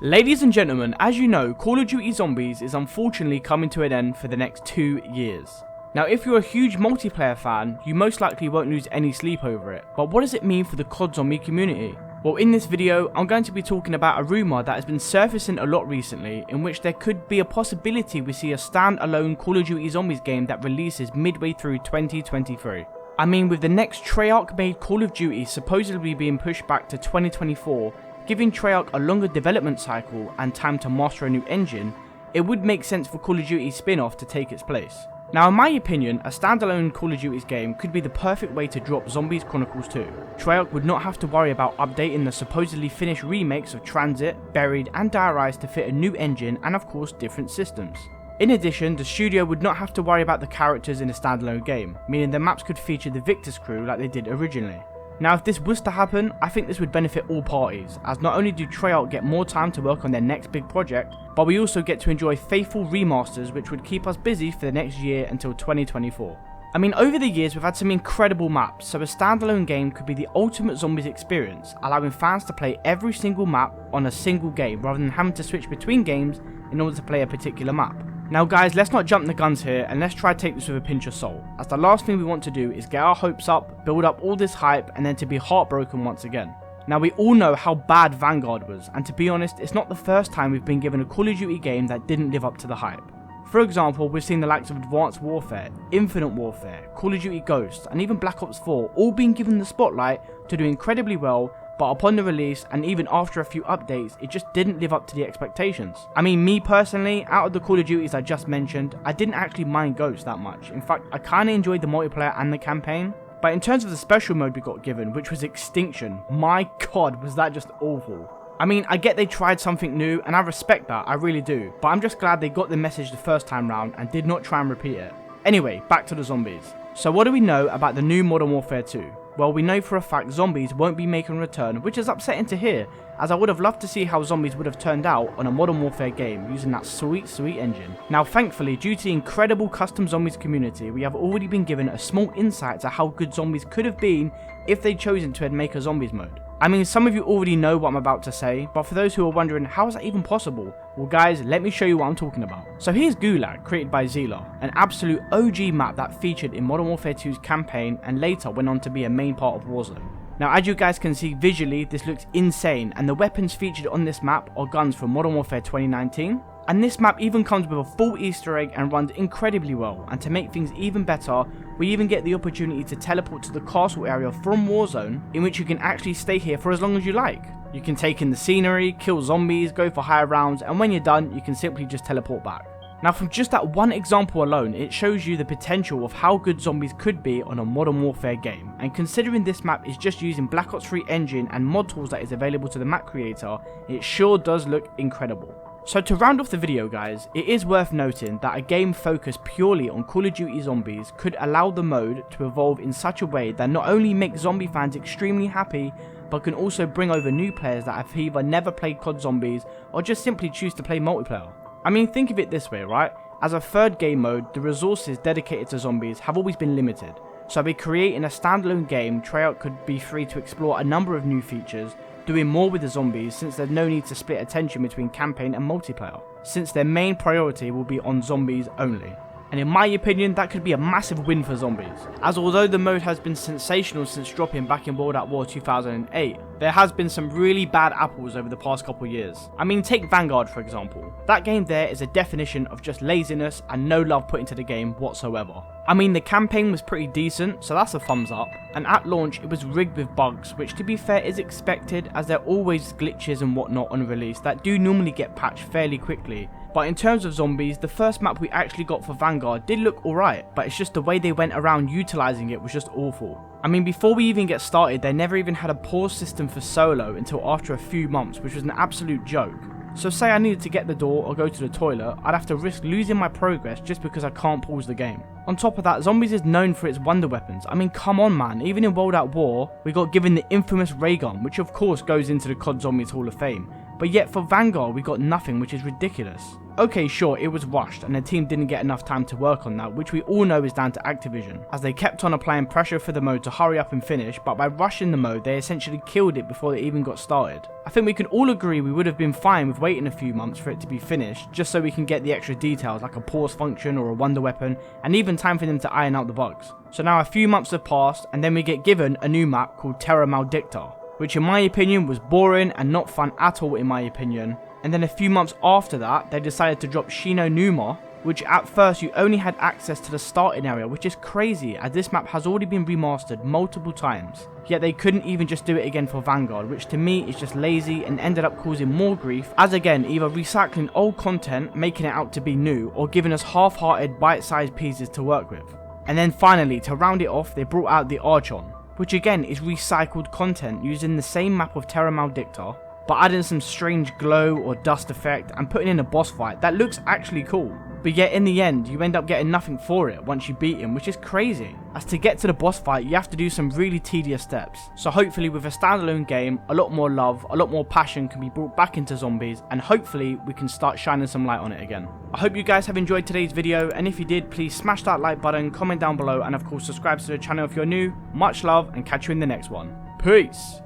Ladies and gentlemen, as you know, Call of Duty Zombies is unfortunately coming to an end for the next 2 years. Now, if you're a huge multiplayer fan, you most likely won't lose any sleep over it, but what does it mean for the COD Zombie community? Well, in this video, I'm going to be talking about a rumour that has been surfacing a lot recently, in which there could be a possibility we see a standalone Call of Duty Zombies game that releases midway through 2023. I mean, with the next Treyarch made Call of Duty supposedly being pushed back to 2024, giving Treyarch a longer development cycle and time to master a new engine, it would make sense for Call of Duty's spin-off to take its place. Now, in my opinion, a standalone Call of Duty's game could be the perfect way to drop Zombies Chronicles 2. Treyarch would not have to worry about updating the supposedly finished remakes of Transit, Buried and Diarized to fit a new engine and of course different systems. In addition, the studio would not have to worry about the characters in a standalone game, meaning the maps could feature the Victor's crew like they did originally. Now, if this was to happen, I think this would benefit all parties, as not only do Treyarch get more time to work on their next big project, but we also get to enjoy faithful remasters which would keep us busy for the next year until 2024. I mean, over the years we've had some incredible maps, so a standalone game could be the ultimate Zombies experience, allowing fans to play every single map on a single game rather than having to switch between games in order to play a particular map. Now guys, let's not jump the guns here and let's try to take this with a pinch of salt, as the last thing we want to do is get our hopes up, build up all this hype and then to be heartbroken once again. Now, we all know how bad Vanguard was, and to be honest, it's not the first time we've been given a Call of Duty game that didn't live up to the hype. For example, we've seen the likes of Advanced Warfare, Infinite Warfare, Call of Duty Ghosts and even Black Ops 4 all being given the spotlight to do incredibly well, but upon the release and even after a few updates, it just didn't live up to the expectations. I mean, me personally, out of the Call of Duties I just mentioned, I didn't actually mind Ghosts that much. In fact, I kinda enjoyed the multiplayer and the campaign. But in terms of the special mode we got given, which was Extinction, my god, was that just awful. I mean, I get they tried something new and I respect that, I really do, but I'm just glad they got the message the first time round and did not try and repeat it. Anyway, back to the zombies. So what do we know about the new Modern Warfare 2? Well, we know for a fact zombies won't be making a return, which is upsetting to hear, as I would have loved to see how zombies would have turned out on a Modern Warfare game using that sweet engine. Now thankfully, due to the incredible custom zombies community, we have already been given a small insight to how good zombies could have been if they'd chosen to make a zombies mode. I mean, some of you already know what I'm about to say, but for those who are wondering how is that even possible, well guys, let me show you what I'm talking about. So here's GULAG, created by Xela, an absolute OG map that featured in Modern Warfare 2's campaign and later went on to be a main part of Warzone. Now, as you guys can see visually, this looks insane, and the weapons featured on this map are guns from Modern Warfare 2019. And this map even comes with a full Easter egg and runs incredibly well, and to make things even better, we even get the opportunity to teleport to the castle area from Warzone, in which you can actually stay here for as long as you like. You can take in the scenery, kill zombies, go for higher rounds, and when you're done, you can simply just teleport back. Now, from just that one example alone, it shows you the potential of how good zombies could be on a Modern Warfare game, and considering this map is just using Black Ops 3 engine and mod tools that is available to the map creator, it sure does look incredible. So to round off the video guys, it is worth noting that a game focused purely on Call of Duty Zombies could allow the mode to evolve in such a way that not only makes zombie fans extremely happy, but can also bring over new players that have either never played COD Zombies or just simply choose to play multiplayer. I mean, think of it this way, right? As a third game mode, the resources dedicated to zombies have always been limited. So by creating a standalone game, Treyarch could be free to explore a number of new features, doing more with the zombies since there's no need to split attention between campaign and multiplayer, since their main priority will be on zombies only. And in my opinion, that could be a massive win for zombies, as although the mode has been sensational since dropping back in World at War 2008, there has been some really bad apples over the past couple years. I mean, take Vanguard for example. That game there is a definition of just laziness and no love put into the game whatsoever. I mean, the campaign was pretty decent, so that's a thumbs up, and at launch it was rigged with bugs, which to be fair is expected, as there are always glitches and whatnot on release that do normally get patched fairly quickly. But in terms of zombies, the first map we actually got for Vanguard did look alright, but it's just the way they went around utilising it was just awful. I mean, before we even get started, they never even had a pause system for solo until after a few months, which was an absolute joke. So say I needed to get the door or go to the toilet, I'd have to risk losing my progress just because I can't pause the game. On top of that, Zombies is known for its wonder weapons. I mean, come on man, even in World at War, we got given the infamous ray gun, which of course goes into the COD Zombies Hall of Fame. but yet for Vanguard we got nothing, which is ridiculous. Okay, sure, it was rushed and the team didn't get enough time to work on that, which we all know is down to Activision, as they kept on applying pressure for the mode to hurry up and finish, but by rushing the mode they essentially killed it before it even got started. I think we can all agree we would have been fine with waiting a few months for it to be finished, just so we can get the extra details like a pause function or a wonder weapon, and even time for them to iron out the bugs. So now a few months have passed and then we get given a new map called Terra Maldicta, which in my opinion was boring and not fun at all in my opinion. And then a few months after that, they decided to drop Shino Numa, which at first you only had access to the starting area, which is crazy as this map has already been remastered multiple times. Yet they couldn't even just do it again for Vanguard, which to me is just lazy and ended up causing more grief, as again either recycling old content, making it out to be new, or giving us half-hearted bite-sized pieces to work with. And then finally, to round it off, they brought out the Archon, which again is recycled content using the same map of Terra Maldicta, but adding some strange glow or dust effect and putting in a boss fight that looks actually cool. But yet in the end you end up getting nothing for it once you beat him, which is crazy, as to get to the boss fight you have to do some really tedious steps. So hopefully with a standalone game, a lot more love, a lot more passion can be brought back into Zombies, and hopefully we can start shining some light on it again. I hope you guys have enjoyed today's video, and if you did, please smash that like button, comment down below, and of course subscribe to the channel if you're new. Much love and catch you in the next one. Peace!